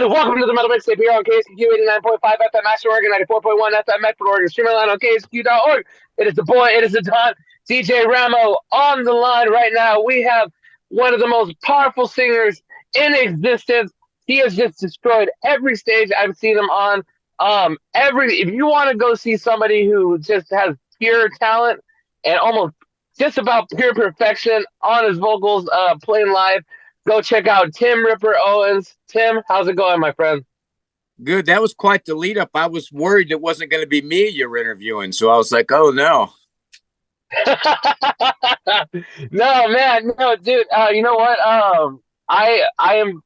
Welcome to the Metal Mixtape here on KSQ 89.5 FM Ashland, Oregon, 94.1 FM Medford, Oregon, streaming line on kskq.org. It is the boy, it is the Don, DJ Ramo on the line right now. We have one of the most powerful singers in existence. He has just destroyed every stage I've seen him on. If you want to go see somebody who just has pure talent and almost just about pure perfection on his vocals, playing live, go check out Tim Ripper Owens. Tim, how's it going, my friend? Good. That was quite the lead up. I was worried it wasn't going to be me you're interviewing. So I was like, oh, no. No, man. No, dude. You know what? I am,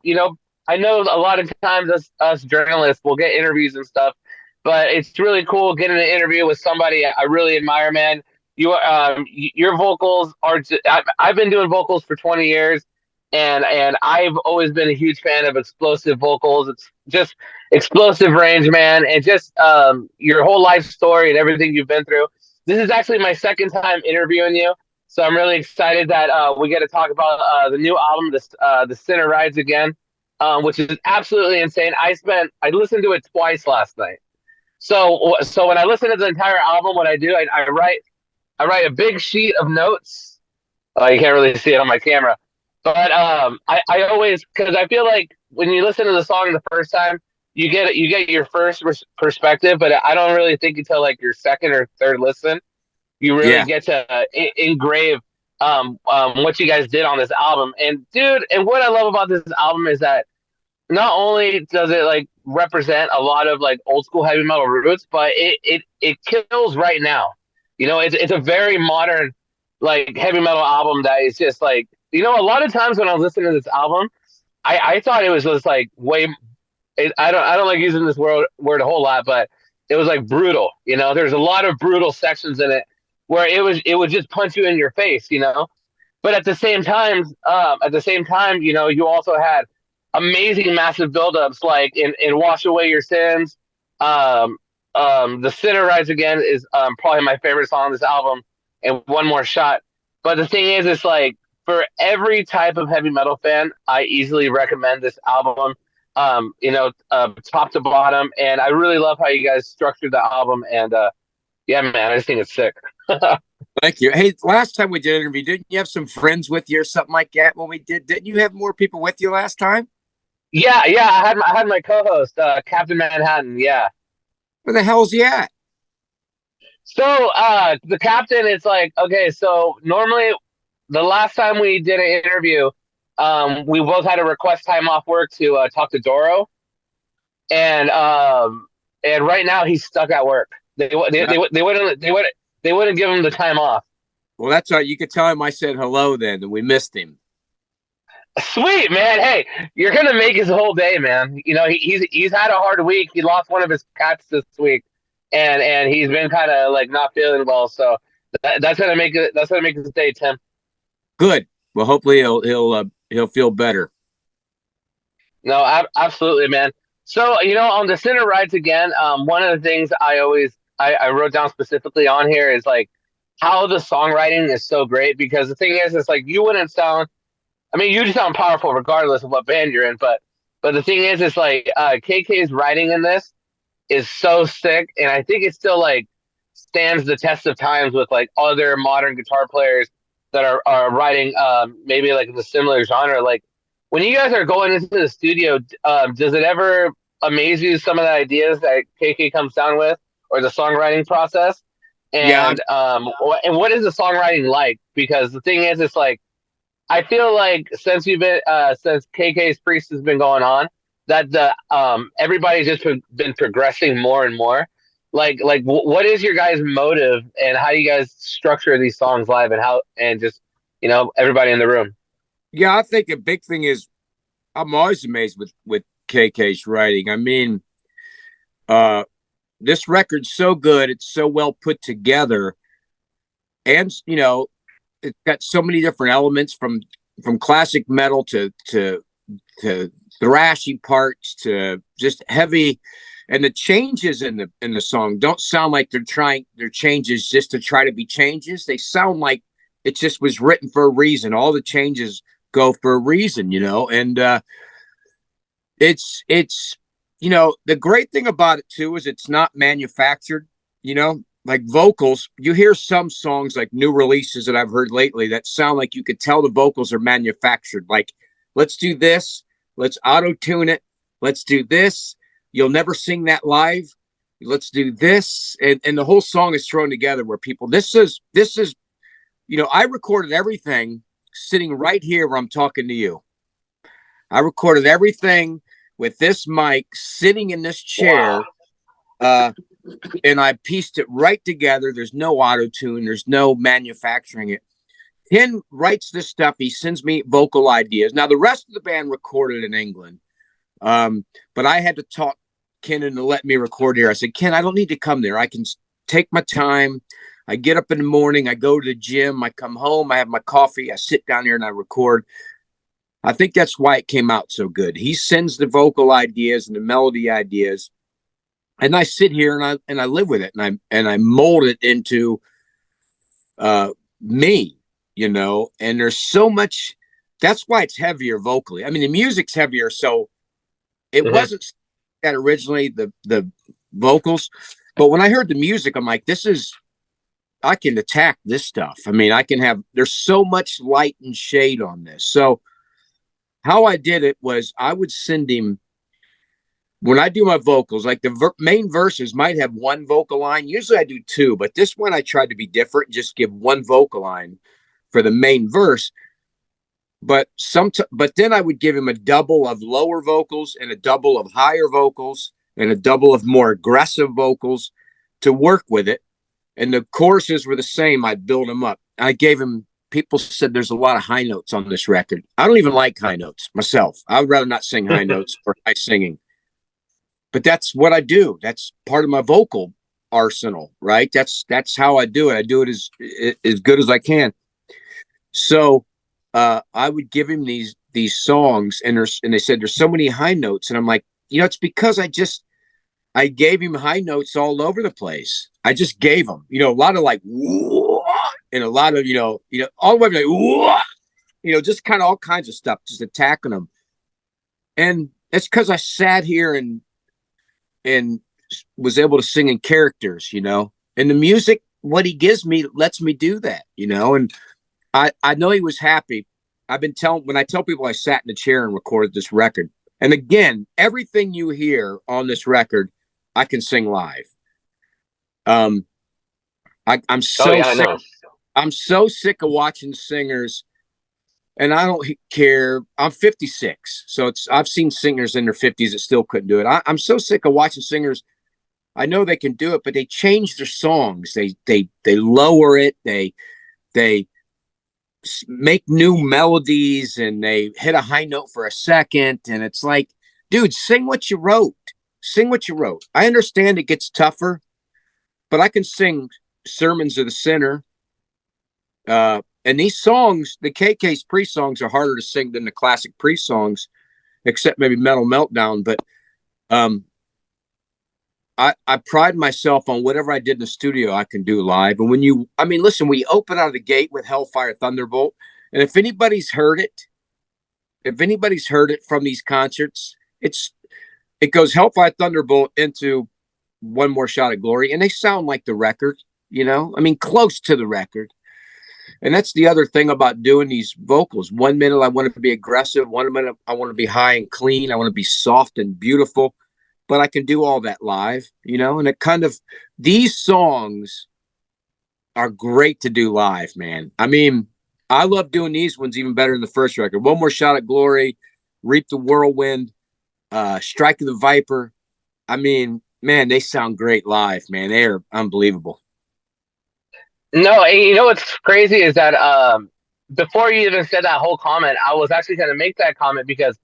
I know a lot of times us journalists will get interviews and stuff, but it's really cool getting an interview with somebody I really admire, man. Your vocals are, I've been doing vocals for 20 years. And I've always been a huge fan of explosive vocals. It's just explosive range, man, and just your whole life story and everything you've been through. This is actually my second time interviewing you, so I'm really excited that we get to talk about the new album, The Sinner Rides Again, which is absolutely insane. I listened to it twice last night. So when I listen to the entire album, what I do, I write a big sheet of notes. You can't really see it on my camera. But I always, because I feel like when you listen to the song the first time, you get your first perspective, but I don't really think until like your second or third listen, you really get to engrave what you guys did on this album. And dude, and what I love about this album is that not only does it like represent a lot of like old school heavy metal roots, but it kills right now. It's a very modern like heavy metal album that is just like. A lot of times when I was listening to this album, I thought it was just like way. I don't like using this word a whole lot, but it was like brutal. There's a lot of brutal sections in it where it would just punch you in your face. But at the same time, you also had amazing, massive buildups like in "Wash Away Your Sins." The Sinner Rise Again is probably my favorite song on this album, and One More Shot. But the thing is, it's like. For every type of heavy metal fan, I easily recommend this album, top to bottom. And I really love how you guys structured the album. And yeah, man, I just think it's sick. Thank you. Hey, last time we did an interview, didn't you have some friends with you or something like that when we did? Didn't you have more people with you last time? Yeah. I had my co-host, Captain Manhattan. Yeah. Where the hell's he at? So the captain is like, okay, so normally the last time we did an interview, we both had to request time off work to talk to Doro, and right now he's stuck at work. They wouldn't give him the time off. Well, that's all right. You could tell him I said hello then, and we missed him. Sweet, man. Hey, you're gonna make his whole day, man. He's had a hard week. He lost one of his cats this week, and he's been kind of like not feeling well. So that's gonna make it. That's gonna make his day, Tim. Good. Well, hopefully he'll feel better. No, absolutely, man. So on The Sinner Rides Again, one of the things I wrote down specifically on here is like how the songwriting is so great because the thing is, it's like you wouldn't sound. I mean, you sound powerful regardless of what band you're in, but the thing is, it's like KK's writing in this is so sick, and I think it still like stands the test of times with like other modern guitar players that are writing maybe like in the similar genre. Like when you guys are going into the studio, does it ever amaze you some of the ideas that KK comes down with or the songwriting process? And and what is the songwriting like? Because the thing is, it's like I feel like since KK's Priest has been going on, that the everybody's just been progressing more and more. Like what is your guys' motive and how do you guys structure these songs live and just everybody in the room? Yeah, I think a big thing is I'm always amazed with KK's writing. I mean, this record's so good, it's so well put together, and it's got so many different elements from classic metal to thrashy parts to just heavy. And the changes in the song don't sound like they're changes just to try to be changes. They sound like it just was written for a reason. All the changes go for a reason, And It's the great thing about it too is it's not manufactured. Like vocals, you hear some songs like new releases that I've heard lately that sound like you could tell the vocals are manufactured. Like, let's do this, let's auto tune it, let's do this. You'll never sing that live. Let's do this, and the whole song is thrown together where people. This is I recorded everything sitting right here where I'm talking to you. I recorded everything with this mic sitting in this Wow. chair, and I pieced it right together. There's no auto tune, there's no manufacturing it. Ken writes this stuff. He sends me vocal ideas. Now, the rest of the band recorded in England, but I had to talk Ken into let me record here. I said, Ken, I don't need to come there. I can take my time. I get up in the morning, I go to the gym, I come home, I have my coffee, I sit down here and I record. I think that's why it came out so good. He sends the vocal ideas and the melody ideas, and I sit here and I live with it, and I mold it into me, And there's so much. That's why it's heavier vocally. I mean, the music's heavier, so it Mhm. wasn't that originally the vocals, but when I heard the music, I'm like, this is. I can attack this stuff. I mean, I can have. There's so much light and shade on this. So how I did it was I would send him when I do my vocals, like the main verses might have one vocal line. Usually I do two, but this one I tried to be different, just give one vocal line for the main verse. But then I would give him a double of lower vocals and a double of higher vocals and a double of more aggressive vocals to work with it. And the choruses were the same. I'd build them up. I gave him. People said there's a lot of high notes on this record. I don't even like high notes myself. I would rather not sing high notes or high singing. But that's what I do. That's part of my vocal arsenal, right? That's how I do it. I do it as good as I can. So I would give him these songs, and they said there's so many high notes, and I'm like, it's because I gave him high notes all over the place. I just gave him, a lot of like, and a lot of all the way like, just kind of all kinds of stuff, just attacking them. And it's because I sat here and was able to sing in characters, and the music, what he gives me lets me do that, and I know he was happy. When I tell people I sat in the chair and recorded this record, and again, everything you hear on this record, I can sing live. I'm Oh so yeah, I sick. know. I'm so sick of watching singers, and I don't care. I'm 56, so I've seen singers in their 50s that still couldn't do it. I'm so sick of watching singers. I know they can do it, but they change their songs. They lower it. They make new melodies, and they hit a high note for a second, and it's like, dude, sing what you wrote. Sing what you wrote. I understand it gets tougher, but I can sing Sermons of the Sinner. And these songs, the KK's Priest songs, are harder to sing than the classic Priest songs, except maybe Metal Meltdown. But I pride myself on whatever I did in the studio, I can do live. And listen, we open out of the gate with Hellfire Thunderbolt. And if anybody's heard it from these concerts, it goes Hellfire Thunderbolt into One More Shot at Glory, and they sound like the record, close to the record. And that's the other thing about doing these vocals. 1 minute I want to be aggressive, 1 minute I want to be high and clean, I want to be soft and beautiful, but I can do all that live, and it kind of, these songs are great to do live, man. I love doing these ones even better than the first record. One More Shot at Glory, Reap the Whirlwind, Strike of the Viper. Man, they sound great live, man. They're unbelievable. No, and you know what's crazy is that before you even said that whole comment, I was actually going to make that comment because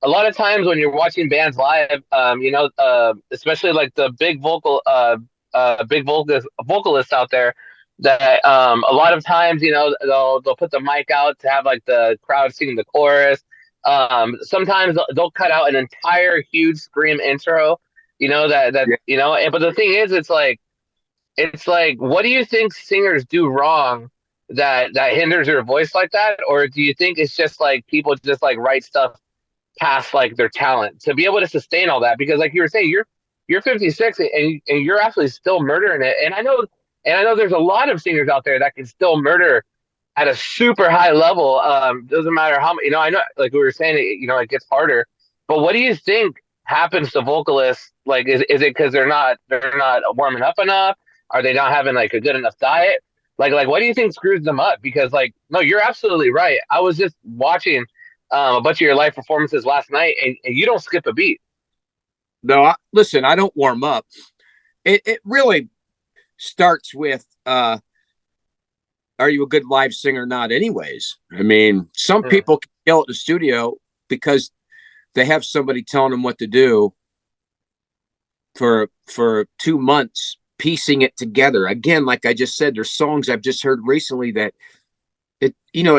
a lot of times when you're watching bands live, especially like the big vocalists out there, that a lot of times they'll put the mic out to have like the crowd singing the chorus. Sometimes they'll cut out an entire huge scream intro. Yeah. But the thing is, it's like, what do you think singers do wrong that hinders your voice like that? Or do you think it's just like people just like write stuff past like their talent to be able to sustain all that. Because like you were saying, you're 56 and you're actually still murdering it. And I know there's a lot of singers out there that can still murder at a super high level. Doesn't matter how much, you know, I know, like we were saying, you know, it gets harder. But what do you think happens to vocalists? Like, is it because they're not warming up enough? Are they not having like a good enough diet? Like, what do you think screws them up? Because, like, no, you're absolutely right. I was just watching a bunch of your live performances last night, and you don't skip a beat. No, listen, I don't warm up. It really starts with are you a good live singer or not, anyways? I mean, some Mm. people can kill it in the studio because they have somebody telling them what to do for 2 months, piecing it together. Again, like I just said, there's songs I've just heard recently that it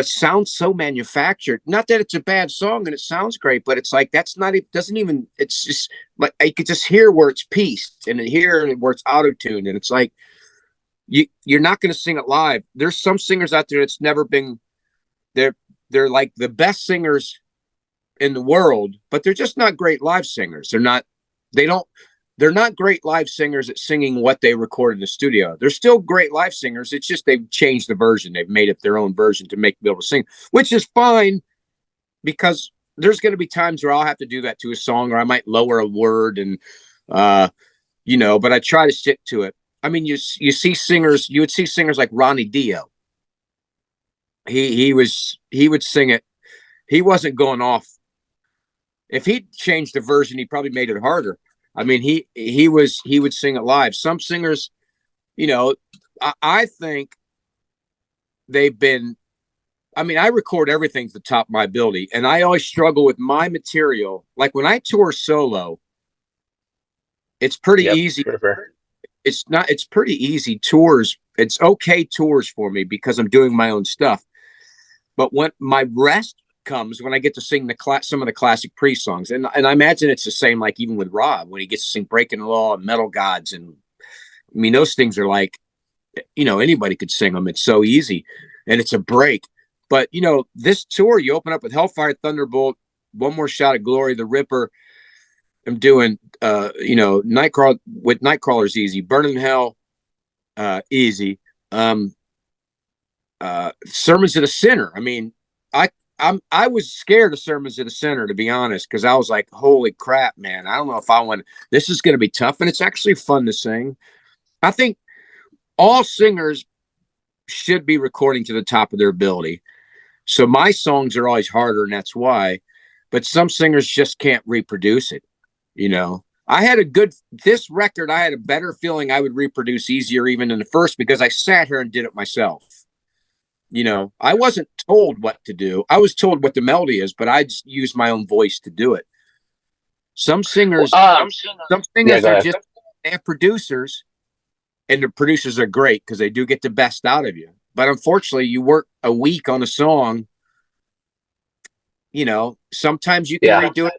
sounds so manufactured. Not that it's a bad song and it sounds great, but it's like that's not, it doesn't even, it's just like I could just hear where it's pieced and hear where it's auto-tuned, and it's like you're not going to sing it live. There's some singers out there that's never been, they're they're like the best singers in the world, but they're just not great live singers. They don't they're not great live singers at singing what they record in the studio. They're still great live singers. It's just they've changed the version. They've made it their own version to make be able to sing, which is fine, because there's going to be times where I'll have to do that to a song, or I might lower a word, and uh, but I try to stick to it. I mean, you would see singers like Ronnie Dio. He would sing it. He wasn't going off. If he changed the version, he probably made it harder. I mean, he would sing it live. Some singers, you know, I think they've been. I mean, I record everything to the top of my ability, and I always struggle with my material. Like when I tour solo, it's pretty Yep, easy. for sure. It's not. It's pretty easy tours. It's okay tours for me because I'm doing my own stuff. But when my rest comes, when I get to sing some of the classic Priest songs, and I imagine it's the same, like even with Rob when he gets to sing "Breaking the Law" and "Metal Gods," and I mean those things are like, anybody could sing them. It's so easy, and it's a break. But this tour, you open up with Hellfire, Thunderbolt, One More Shot of Glory, The Ripper. I'm doing, Nightcrawler with Nightcrawler's easy, Burning Hell, easy. Um, Sermons of the Sinner. I mean, I I was scared of Sermons of the Sinner, to be honest, because I was like, holy crap, man! I don't know if I want. This is going to be tough, and it's actually fun to sing. I think all singers should be recording to the top of their ability. So my songs are always harder, and that's why. But some singers just can't reproduce it. I had this record, I had a better feeling I would reproduce easier even in the first, because I sat here and did it myself. I wasn't told what to do. I was told what the melody is, but I just used my own voice to do it. Some Well, singers, some yeah, singers go are ahead. just, they have producers, and the producers are great because they do get the best out of you. But unfortunately, you work a week on a song, sometimes you can Yeah. redo it,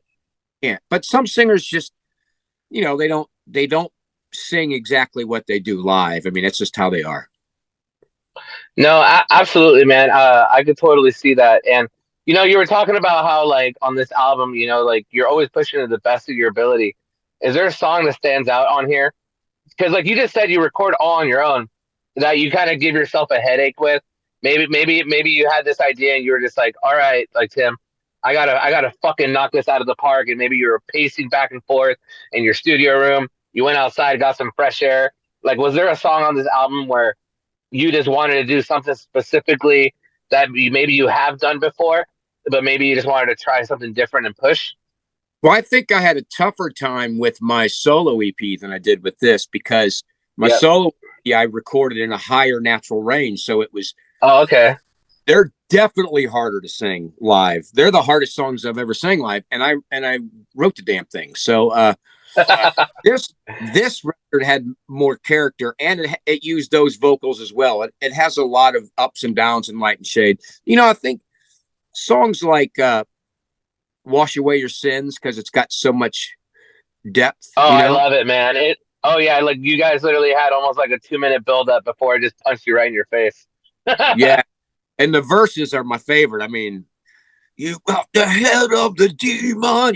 can't. But some singers just, they don't sing exactly what they do live. I mean, that's just how they are. No, absolutely, man. I could totally see that. And you were talking about how like on this album, like you're always pushing to the best of your ability. Is there a song that stands out on here? Because like you just said, you record all on your own, that you kind of give yourself a headache with. Maybe you had this idea and you were just like, all right, like Tim, I gotta fucking knock this out of the park. And maybe you were pacing back and forth in your studio room. You went outside, got some fresh air. Like, was there a song on this album where you just wanted to do something specifically that maybe you have done before, but maybe you just wanted to try something different and push? Well, I think I had a tougher time with my solo EP than I did with this, because my Yep. solo EP I recorded in a higher natural range. So Oh, okay. they're definitely harder to sing live. They're the hardest songs I've ever sang live. And I wrote the damn thing. So, this record had more character, and it used those vocals as well. It has a lot of ups and downs and light and shade. I think songs like "Wash Away Your Sins," because it's got so much depth. Oh, I love it, man. Oh yeah, like you guys literally had almost like a 2 minute build up before it just punched you right in your face. Yeah, and the verses are my favorite. I mean, You got the head of the demon.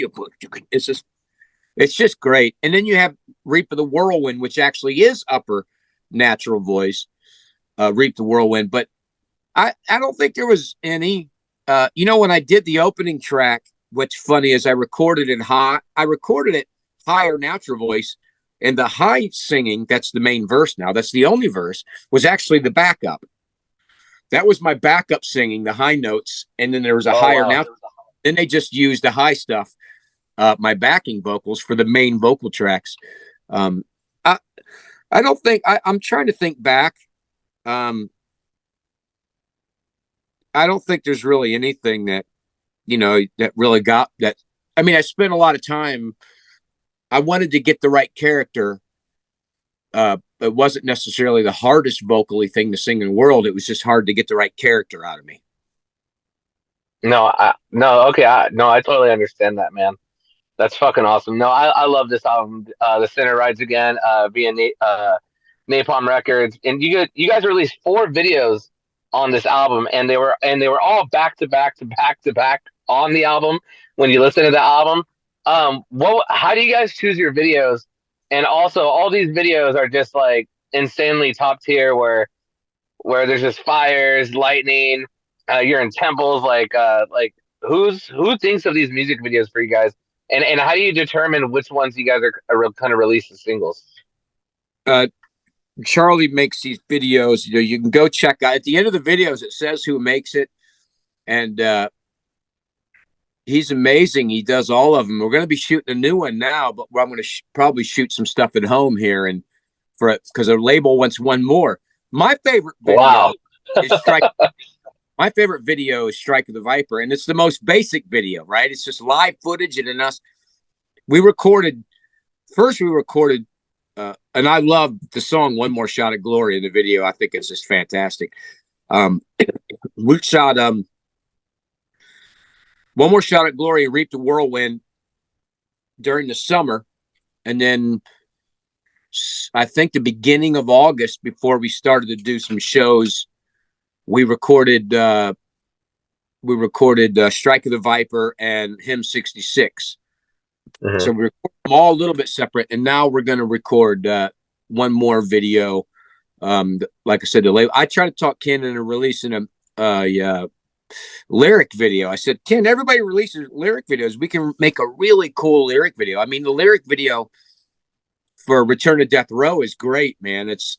It's just great. And then you have Reap of the Whirlwind, which actually is upper natural voice, Reap the Whirlwind. But I don't think there was any. When I did the opening track, what's funny is I recorded it higher natural voice, and the high singing, that's the main verse now, that's the only verse, was actually the backup. That was my backup singing, the high notes, and then there was a Oh higher wow. natural. Then they just used the high stuff, my backing vocals for the main vocal tracks. Um, I I don't think I'm trying to think back. Um, I don't think there's really anything that that really got that. I mean, I spent a lot of time. I wanted to get the right character. It wasn't necessarily the hardest vocally thing to sing in the world. It was just hard to get the right character out of me. No, okay, no, I totally understand that, man. That's fucking awesome. No, I love this album. The Sinner Rides Again, via Napalm Records, and you guys released 4 videos on this album, and they were all back to back to back to back on the album. When you listen to the album, how do you guys choose your videos? And also, all these videos are just like insanely top tier, where there's just fires, lightning. You're in temples, like who thinks of these music videos for you guys? And how do you determine which ones you guys are kind of release as singles? Uh, Charlie makes these videos. You can go check out at the end of the videos. It says who makes it, and he's amazing. He does all of them. We're going to be shooting a new one now, but I'm going to probably shoot some stuff at home here, and for it because a label wants one more. My favorite video Wow. is Strike. My favorite video is Strike of the Viper, and it's the most basic video, right? It's just live footage, and in us, we recorded first. We recorded, and I love the song "One More Shot at Glory" in the video. I think it's just fantastic. Um, we shot "One More Shot at Glory" and "Reap the Whirlwind" during the summer, and then I think the beginning of August, before we started to do some shows, we recorded Strike of the Viper and Hymn 66. Hmm. So we record them all a little bit separate, and now we're going to record one more video. Like I said, I try to talk Ken into releasing a lyric video. I said, Ken, everybody releases lyric videos. We can make a really cool lyric video. I mean, the lyric video for Return to Death Row is great, man. It's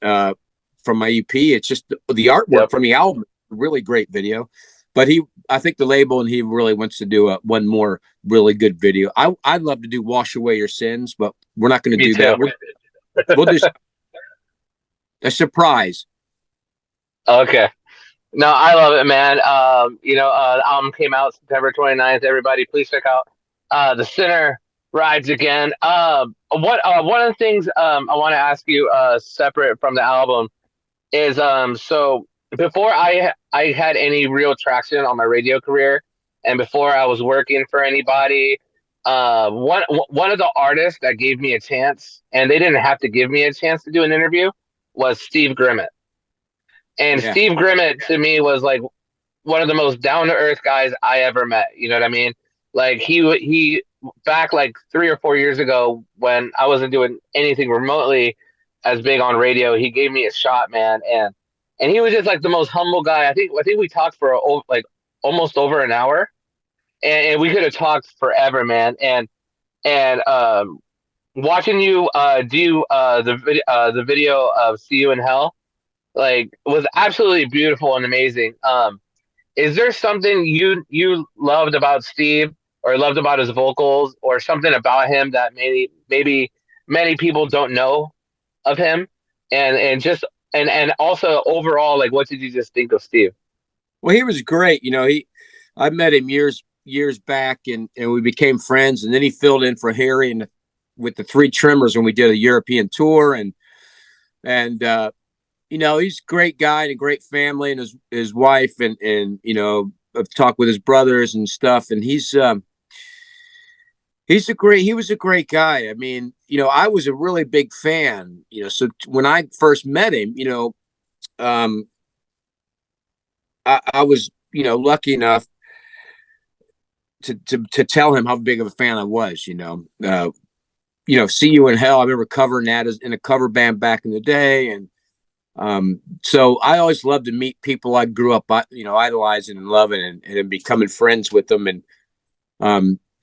from my EP. It's just the artwork Yep. from the album. Really great video. But I think the label and he really wants to do one more really good video. I'd love to do Wash Away Your Sins, but we're not going to Me do too. that. We'll do a surprise. Okay. No, I love it, man. The album came out September 29th. Everybody, please check out The Sinner Rides Again. One of the things I want to ask you, separate from the album, is so before I had any real traction on my radio career, and before I was working for anybody, one of the artists that gave me a chance, and they didn't have to give me a chance to do an interview, was Steve Grimmett. And Yeah. Steve Grimmett to me was like one of the most down to earth guys I ever met. You know what I mean? Like he back like 3 or 4 years ago when I wasn't doing anything remotely as big on radio, he gave me a shot, man, and he was just like the most humble guy. I think we talked for like almost over an hour, and we could have talked forever, man. And watching you do the video of "See You in Hell" like was absolutely beautiful and amazing. Is there something you loved about Steve or loved about his vocals or something about him that maybe many people don't know of him? And also overall, like what did you just think of Steve? Well, he was great. I met him years back, and we became friends. And then he filled in for Harry and with the Three Tremors when we did a European tour, and he's a great guy and a great family, and his wife, and I've talked with his brothers and stuff, and he was a great guy. I mean, I was a really big fan, so when I first met him, um, I was, lucky enough to tell him how big of a fan I was. See You in Hell. I remember covering that in a cover band back in the day, and so I always loved to meet people I grew up, idolizing and loving, and becoming friends with them. And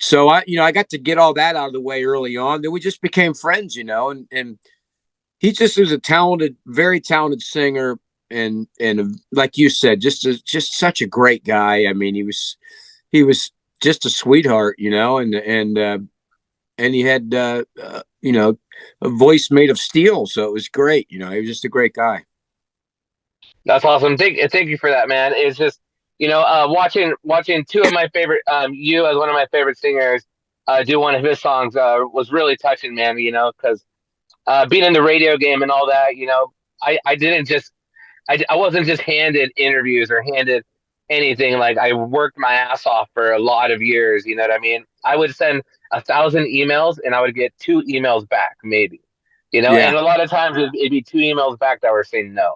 so I got to get all that out of the way early on. Then we just became friends, and he just was a talented, very talented singer, and like you said, just such a great guy. I mean, he was just a sweetheart, and he had a voice made of steel, so it was great. He was just a great guy. That's awesome. Thank you for that, man. It's just watching two of my favorite you as one of my favorite singers do one of his songs was really touching, man. Because being in the radio game and all that, I didn't just I wasn't just handed interviews or handed anything. Like I worked my ass off for a lot of years. You know what I mean? I would send 1,000 emails and I would get 2 emails back, maybe. Yeah, And a lot of times it'd be 2 emails back that were saying no.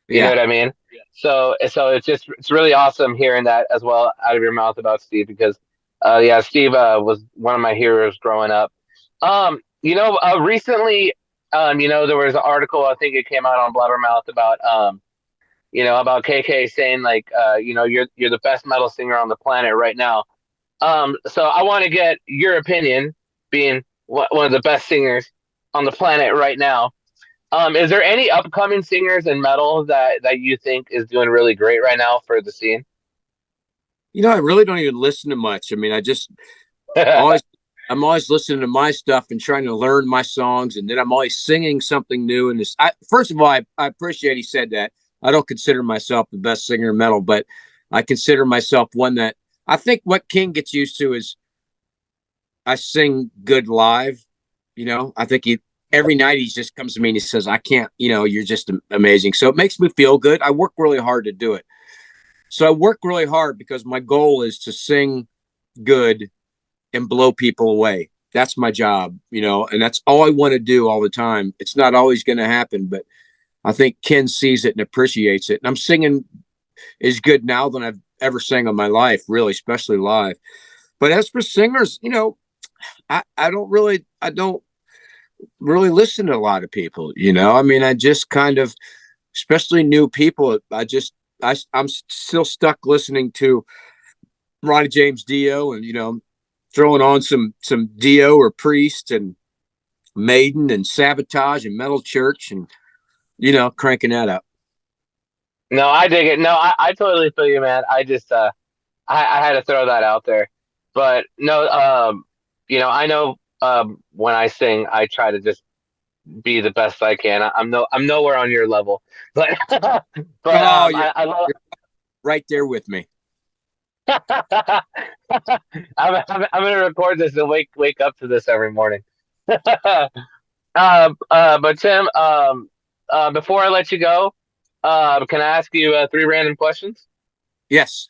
You know yeah, what I mean? So it's really awesome hearing that as well out of your mouth about Steve because yeah, Steve was one of my heroes growing up. Recently there was an article I think it came out on Blabbermouth about about KK saying like you're the best metal singer on the planet right now. So I want to get your opinion, being one of the best singers on the planet right now. Is there any upcoming singers in metal that you think is doing really great right now for the scene? I really don't even listen to much. I mean, always I'm always listening to my stuff and trying to learn my songs, and then I'm always singing something new. And first of all, I appreciate he said that. I don't consider myself the best singer in metal, but I consider myself one that I think what King gets used to is I sing good live. I think he every night he just comes to me and he says, "I can't. You're just amazing." So it makes me feel good. I work really hard to do it. So I work really hard because my goal is to sing good and blow people away. That's my job, and that's all I want to do all the time. It's not always going to happen, but I think Ken sees it and appreciates it. And I'm singing as good now than I've ever sang in my life, really, especially live. But as for singers, I don't really listen to a lot of people. I mean, I just kind of, especially new people. I'm still stuck listening to Ronnie James Dio, and throwing on some Dio or Priest and Maiden and Sabotage and Metal Church, and cranking that up. No, I dig it. No, I totally feel you, man. I just I had to throw that out there. But no, I know when I sing, I try to just be the best I can. I'm nowhere on your level, but but Oh, I love. you're right there with me. I'm gonna record this and wake up to this every morning. But Tim, before I let you go, can I ask you 3 random questions? Yes.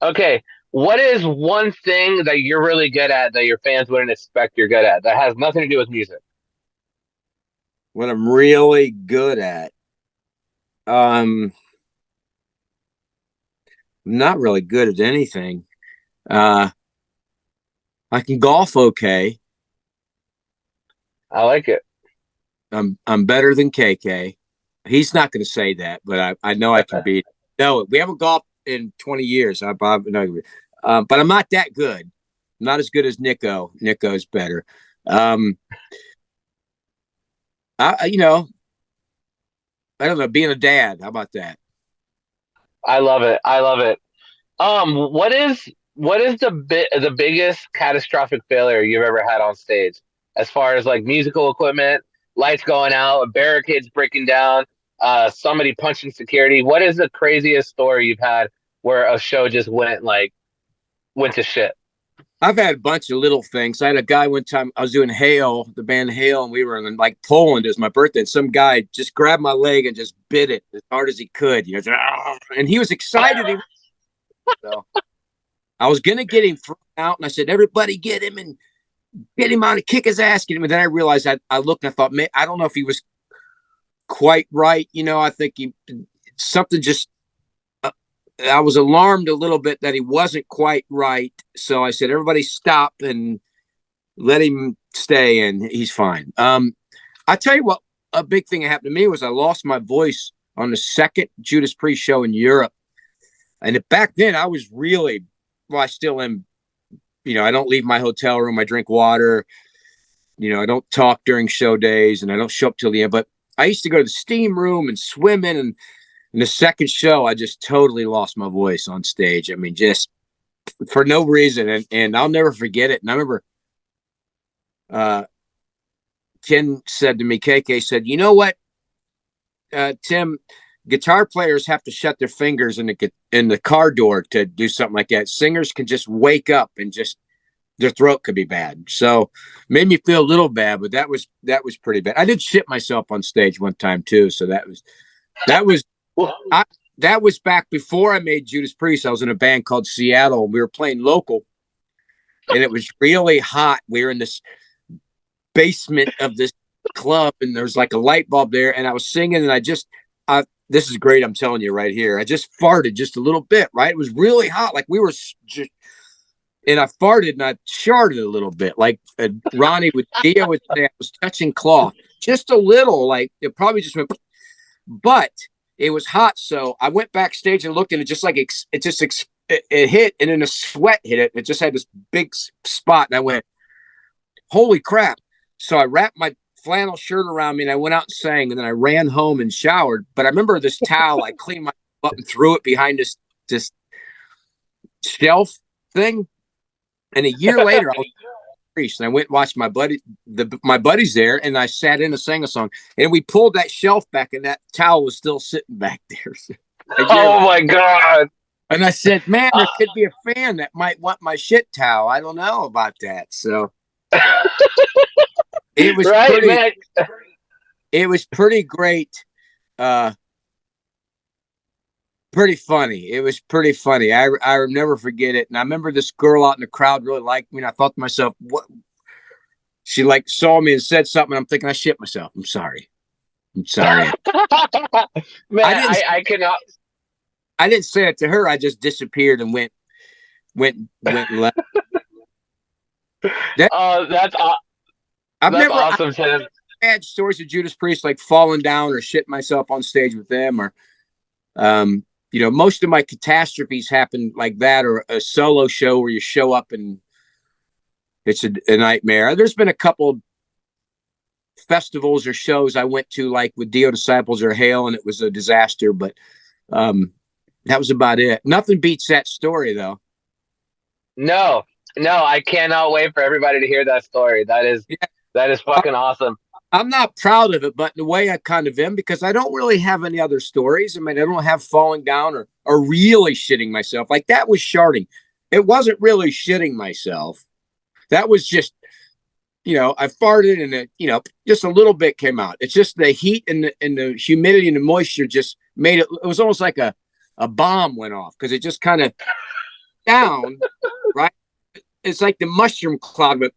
Okay, what is one thing that you're really good at that your fans wouldn't expect you're good at that has nothing to do with music? What I'm really good at. I'm not really good at anything. Uh, I can golf okay. I like it. I'm better than KK. He's not going to say that, but I know I can beat. No, we haven't golfed in 20 years. No, but I'm not that good. I'm not as good as Nico. Nico's better. Um, I don't know. Being a dad. How about that? I love it. I love it. What is the biggest catastrophic failure you've ever had on stage, as far as like musical equipment, lights going out, barricades breaking down, somebody punching security? What is the craziest story you've had where a show just went to shit? I've had a bunch of little things. I had a guy one time, I was doing Hail, the band Hail, and we were in like Poland as my birthday. And some guy just grabbed my leg and just bit it as hard as he could. And he was excited. So I was going to get him thrown out. And I said, everybody get him and get him out and kick his ass. Get him. And then I realized I looked and I thought, man, I don't know if he was quite right. I think something just I was alarmed a little bit that he wasn't quite right. So I said, everybody stop and let him stay, and he's fine. I tell you what, a big thing that happened to me was I lost my voice on the second Judas Priest show in Europe. And back then I was really, well, I still am, I don't leave my hotel room. I drink water. I don't talk during show days, and I don't show up till the end. But I used to go to the steam room and swim in the second show, I just totally lost my voice on stage. I mean, just for no reason. And I'll never forget it. And I remember Ken said to me, KK said, you know what, Tim, guitar players have to shut their fingers in the car door to do something like that. Singers can just wake up and just their throat could be bad. So made me feel a little bad, but that was pretty bad. I did shit myself on stage one time too. So that was that was back before I made Judas Priest. I was in a band called Seattle. We were playing local, and it was really hot. We were in this basement of this club, and there's like a light bulb there, and I was singing, and this is great. I'm telling you right here. I just farted just a little bit, right? It was really hot. Like we were just, and I farted and I charted a little bit. Like Ronnie Dio would say, I was touching cloth just a little. Like it probably just went, but it was hot. So I went backstage and looked, and it just like, it hit, and then a sweat hit it. It just had this big spot. And I went, holy crap. So I wrapped my flannel shirt around me and I went out and sang, and then I ran home and showered. But I remember this towel, I cleaned my butt and threw it behind this shelf thing. And a year later, I was priest, and I went and watched my buddies there, and I sat in and sang a song, and we pulled that shelf back, and that towel was still sitting back there. Oh my God. And I said, man, there could be a fan that might want my shit towel. I don't know about that. So it was right, man. It was pretty great. Pretty funny. It was pretty funny. I never forget it. And I remember this girl out in the crowd really liked me. And I thought to myself, what? She like saw me and said something. I'm thinking I shit myself. I'm sorry. Man, I cannot. I didn't say it to her. I just disappeared and went and left. That's awesome, Tim. Had stories of Judas Priest like falling down or shitting myself on stage with them, or most of my catastrophes happened like that, or a solo show where you show up and it's a nightmare. There's been a couple festivals or shows I went to, like with Dio Disciples or Hail, and it was a disaster, but that was about it. Nothing beats that story, though. No, I cannot wait for everybody to hear that story. That is fucking awesome. I'm not proud of it, but in a way I kind of am, because I don't really have any other stories. I mean, I don't have falling down or really shitting myself. Like that was sharding. It wasn't really shitting myself. That was just, I farted and it, just a little bit came out. It's just the heat and the humidity and the moisture just made it. It was almost like a bomb went off, because it just kind of down, right? It's like the mushroom cloud, but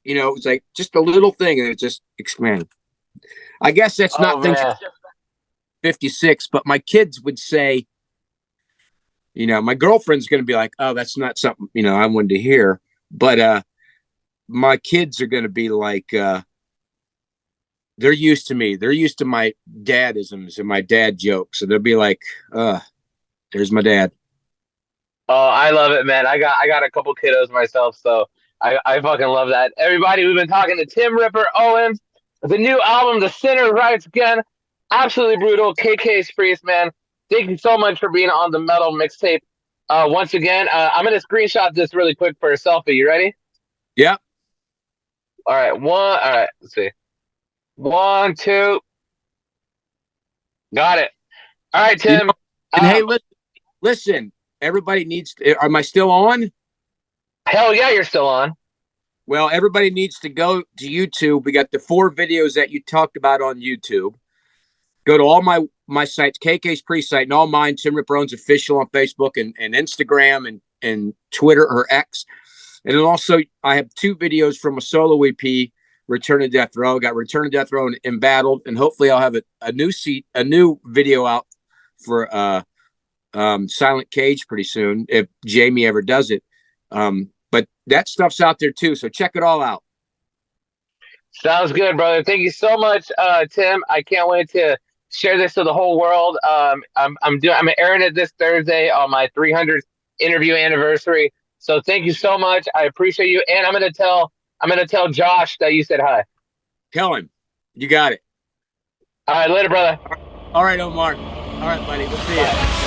it's like just a little thing and it just expanded. I guess that's not things 56, but my kids would say, my girlfriend's going to be like, oh, that's not something, I wanted to hear. But my kids are going to be like, they're used to me. They're used to my dadisms and my dad jokes. So they'll be like, there's my dad. Oh, I love it, man. I got a couple kiddos myself, so I fucking love that. Everybody, we've been talking to Tim Ripper Owens. The new album, The Sinner Writes Again. Absolutely brutal. KK's Priest, man. Thank you so much for being on the Metal Mixtape. Once again, I'm going to screenshot this really quick for a selfie. You ready? Yeah. All right, let's see. 1, 2. Got it. All right, Tim. And hey, listen, everybody needs to, am I still on? Hell yeah, you're still on. Well, everybody needs to go to YouTube. We got the 4 videos that you talked about on YouTube. Go to all my sites, KK's Priest site, and all mine, Tim Ripper Owens Official on Facebook and Instagram and Twitter or X. And then also, I have 2 videos from a solo EP, Return to Death Row. Got Return to Death Row and Embattled, and hopefully I'll have a new video out for Silent Cage pretty soon if Jamie ever does it. But that stuff's out there too. So check it all out. Sounds good, brother. Thank you so much, Tim. I can't wait to share this to the whole world. I'm airing it this Thursday on my 300th interview anniversary. So thank you so much. I appreciate you, and I'm gonna tell Josh that you said hi. Tell him. You got it. All right, later, brother. All right, Omar. All right, buddy. We'll see you. Bye.